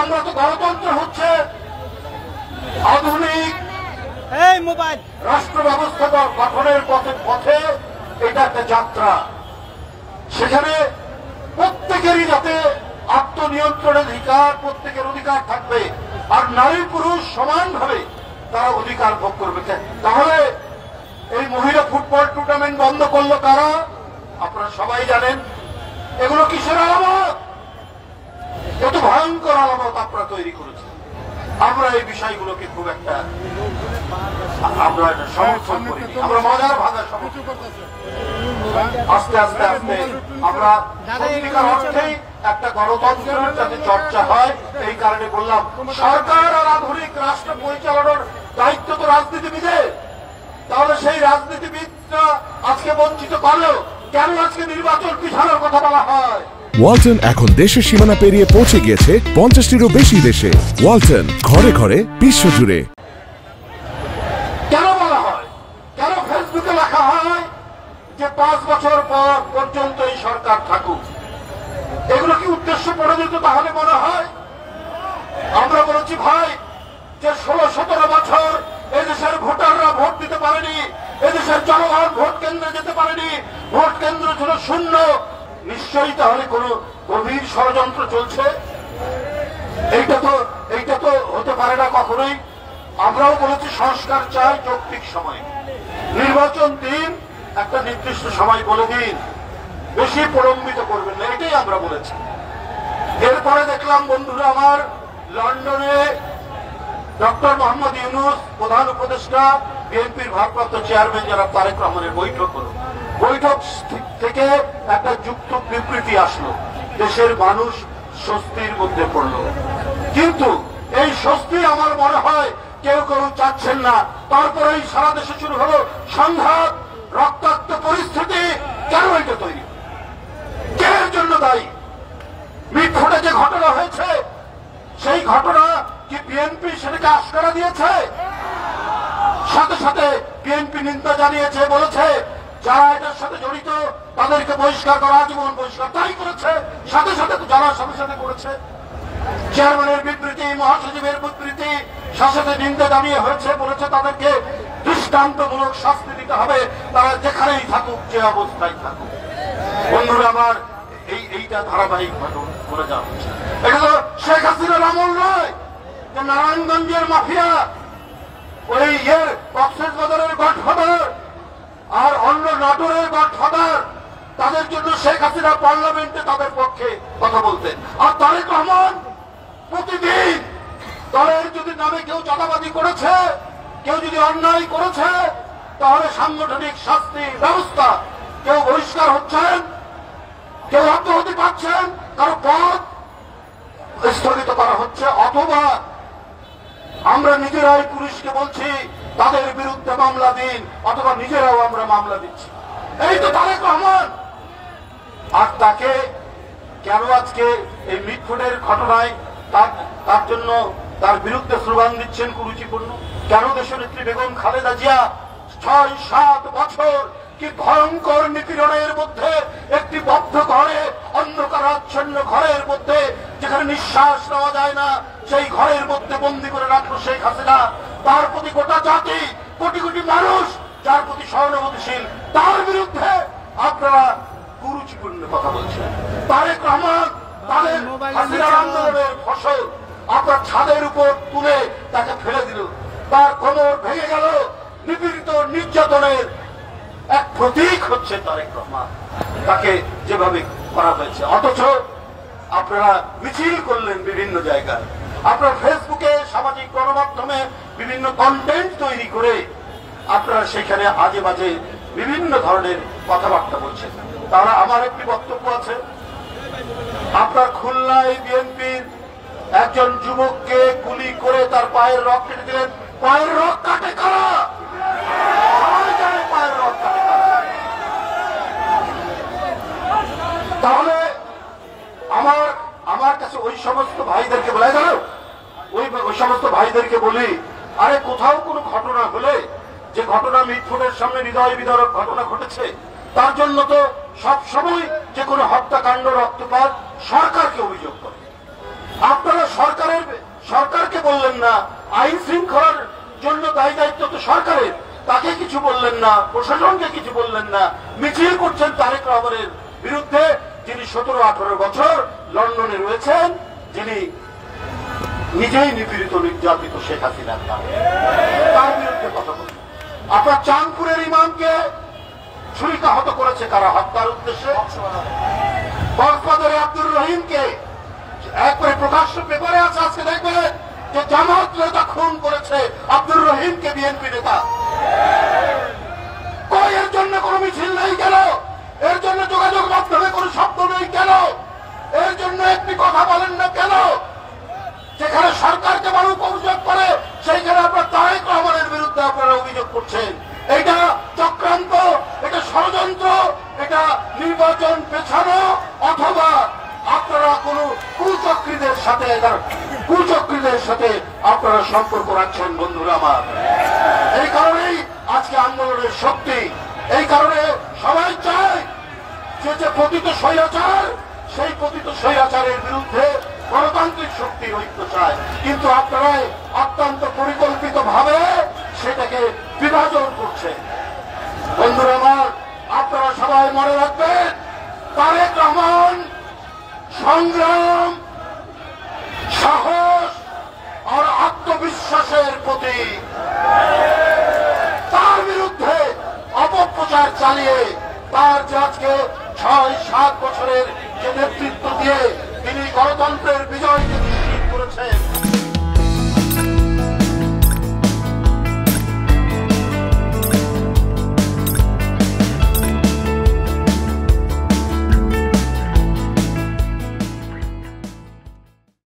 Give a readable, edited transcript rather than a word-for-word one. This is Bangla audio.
আমরা তো গণতন্ত্র হচ্ছে আধুনিক মোবাইল রাষ্ট্র ব্যবস্থা গঠনের পথে এটা একটা যাত্রা। সেখানে প্রত্যেকেরই যাতে আত্মনিয়ন্ত্রণের অধিকার, প্রত্যেকের অধিকার থাকবে, আর নারী পুরুষ সমানভাবে তারা অধিকার ভোগ করবে। তাহলে এই মহিলা ফুটবল টুর্নামেন্ট বন্ধ করলো কারা? আপনারা সবাই জানেন। এগুলো কিসের আলামত? কত ভয়ঙ্কর আলামত আপনারা তৈরি করেছেন। আমরা এই বিষয়গুলোকে খুব একটা আমরা সমর্থন করি, আমরা মজার ভাষায় সমর্থন করতেছি। আস্তে আস্তে আস্তে আমরা সত্যিকার অর্থেই একটা গণতন্ত্রের যাতে চর্চা হয়, এই কারণে বললাম সরকার আর আধুনিক রাষ্ট্র পরিচালনার দায়িত্ব তো রাজনীতিবিদের। তাহলে সেই রাজনীতিবিদরা আজকে বঞ্চিত করলেও কেন আজকে নির্বাচন পিছানোর কথা বলা হয়? ওয়ালটন এখন দেশের সীমানা পেরিয়ে পৌঁছে গিয়েছে 50টিরও বেশি দেশে। ওয়ালটন, ঘরে ঘরে, বিশ্বজুড়ে। কেন বলা হয়, কেন ফেসবুকে লেখা হয় যে 5 বছর পর পর্যন্ত এই সরকার থাকুক? এগুলো কি উদ্দেশ্য প্রণোদিত তাহলে মনে হয়? আমরা বলেছি ভাই যে 16-17 বছর এদেশের ভোটাররা ভোট দিতে পারেনি, এদেশের জনগণ ভোট কেন্দ্রে যেতে পারেনি, ভোট কেন্দ্র ছিল শূন্য। নিশ্চয়ই তাহলে কোন গভীর ষড়যন্ত্র চলছে। এইটা তো হতে পারে না কখনোই। আমরাও বলেছি সংস্কার চাই যৌক্তিক সময়, নির্বাচন দিন, একটা নির্দিষ্ট সময় বলে দিন, বেশি প্রলম্বিত করবেন না, এটাই আমরা বলেছি। এরপরে দেখলাম বন্ধুরা আমার, লন্ডনে ডক্টর মোহাম্মদ ইউনূস প্রধান উপদেষ্টা, বিএনপির ভারপ্রাপ্ত চেয়ারম্যান জনাব তারেক রহমানের বৈঠক হলো। বৈঠক থেকে একটা যুক্ত বিবৃতি আসলো, দেশের মানুষ স্বস্তির মধ্যে পড়ল। কিন্তু এই স্বস্তি আমার মনে হয় কেউ কেউ চাচ্ছেন না। তারপরেই সারা দেশে শুরু হলো সংঘাত, রক্তাক্ত পরিস্থিতি। কেন এটা তৈরি? কে এর জন্য দায়ী? মিটফোর্ডে যে ঘটনা হয়েছে, সেই ঘটনা কি বিএনপি সেটাকে আশকারা দিয়েছে? সাথে সাথে বিএনপি নিন্দা জানিয়েছে, বলেছে যারা এটার সাথে জড়িত তাদেরকে বহিষ্কার করা, আজীবন বহিষ্কার। তাই করেছে, সাথে সাথে যারা সাথে সাথে করেছে। চেয়ারম্যানের বিবৃতি, মহাসচিবের বিবৃতি, সাথে সাথে নিন্দা জানিয়ে হয়েছে, বলেছে তাদেরকে দৃষ্টান্তমূলক শাস্তি দিতে হবে, তারা যেখানেই থাকুক, যে অবস্থায় থাকুক। বন্ধুরা আমার, এইটা ধারাবাহিক বলে যাওয়া হচ্ছে। এটা তো শেখ হাসিনার আমল নয় যে নারায়ণগঞ্জের মাফিয়া, ওই কক্সবাজারের গডফাদার আর অন্য নাটোরের গডফাদার, তাদের জন্য শেখ হাসিনা পার্লামেন্টে তাদের পক্ষে কথা বলতেন। আর তারেক রহমান প্রতিদিন দলের যদি নামে কেউ চাঁদাবাজি করেছে, কেউ যদি অন্যায় করেছে, তাহলে সাংগঠনিক শাস্তি ব্যবস্থা, কেউ বহিষ্কার হচ্ছেন, কেউ অব্যাহতি পাচ্ছেন, কারো পদ স্থগিত করা হচ্ছে, অথবা আমরা নিজেরাই পুলিশকে বলছি তাদের বিরুদ্ধে মামলা দিন, অথবা নিজেরাও আমরা মামলা দিচ্ছি। এই তো তারেক রহমান। আর তাকে কেন আজকে এই মিটফোর্ডের ঘটনায় তার জন্য তার বিরুদ্ধে স্লোগান দিচ্ছেন কুরুচিপূর্ণ? কেন দেশনেত্রী বেগম খালেদা জিয়া 6-7 বছর কি ভয়ঙ্কর নিপীড়নের মধ্যে একটি বদ্ধ ঘরে, অন্ধকারাচ্ছন্ন ঘরের মধ্যে, যেখানে নিঃশ্বাস নেওয়া যায় না, সেই ঘরের মধ্যে বন্দী করে রাখলো শেখ হাসিনা। তার প্রতি গোটা জাতি, কোটি কোটি মানুষ যার প্রতি সহানুভূতিশীল, তার বিরুদ্ধে আপনারা কুরুচিপূর্ণ কথা বলছেন। তারেক রহমান তাদের হাসিনার আন্দোলনের ফসল আপনার ছাদের উপর তুলে তাকে ফেলে দিল, তার কোমর ভেঙে গেল। নিপীড়িত নির্যাতনের এক প্রতীক হচ্ছে তারেক রহমান, তাকে যেভাবে করা হয়েছে। অথচ আপনারা মিছিল করলেন বিভিন্ন জায়গায়, আপনারা ফেসবুকে, সামাজিক গণমাধ্যমে বিভিন্ন কন্টেন্ট তৈরি করে আপনারা সেখানে আজে বাজে বিভিন্ন ধরনের কথাবার্তা বলছেন। তাহলে আমার একটি বক্তব্য আছে। আপনার খুলনায় বিএনপির একজন যুবককে গুলি করে তার পায়ের রক কেটে দিলেন। পায়ের রক কাটে কারা? পায়ের রক কাটে কারা? তাহলে আমার কাছে ওই সমস্ত ভাইদেরকে বলে গেল, ওই সমস্ত ভাইদেরকে বলি, আরে কোথাও কোনো ঘটনা হলে, যে ঘটনা মিটফোর্ডের সামনে হৃদয় বিদারক ঘটনা ঘটেছে, তার জন্য তো সব সময় যে কোনো হত্যাকাণ্ড, রক্তপাত সরকারকে অভিযোগ করে। আপনার বললেন না, আইন শৃঙ্খলার জন্য দায়ী দায়িত্ব তো সরকারের, তাকে কিছু বললেন না, প্রশাসনকে কিছু বললেন না, মিছিল করছেন তারেক রহমানের বিরুদ্ধে, যিনি 17-18 বছর লন্ডনে রয়েছেন, যিনি নিজেই নিপীড়িত নির্যাতিত শেখ হাসিনার নামে, তার বিরুদ্ধে কথা বলছেন। আপনার চাঁদপুরের ইমামকে ছুরিকাহত করেছে কারা? হত্যার উদ্দেশ্যে। কক্সবাজারে আব্দুর রহিমকে একবারে প্রকাশ্য পেপারে আছে, আজকে দেখবেন যে জামাত নেতা খুন করেছে আব্দুর রহিমকে, বিএনপি নেতা। কই এর জন্য কোনো মিছিল নেই কেন? এর জন্য যোগাযোগ মাধ্যমে কোনো শব্দ নেই কেন? এর জন্য একটি কথা বলেন না কেন? যেখানে সরকারকে মানুষ অভিযোগ করে সেইখানে আপনার তারেক রহমানের বিরুদ্ধে আপনারা অভিযোগ করছেন। এটা চক্রান্ত, এটা ষড়যন্ত্র, এটা নির্বাচন পেছানো, অথবা আপনারা কোন কুচক্রীদের সাথে আপনারা সম্পর্ক রাখছেন। বন্ধুরা আমার, এই কারণেই আজকে আন্দোলনের শক্তি। এই কারণে সবাই চায় যে পতিত স্বৈরাচার, সেই পতিত স্বৈরাচারের বিরুদ্ধে গণতান্ত্রিক শক্তির ঐক্য চায়, কিন্তু আপনারা অত্যন্ত পরিকল্পিত ভাবে সেটাকে বিভাজন করছেন। বন্ধুরা আমার, আপনারা সবাই মনে রাখবেন, তারেক রহমান সংগ্রাম, সাহস আর আত্মবিশ্বাসের প্রতীক। তার বিরুদ্ধে অপপ্রচার চালিয়ে তার যে আজকে 6-7 বছরের যে নেতৃত্ব দিয়ে তিনি গণতন্ত্রের বিজয়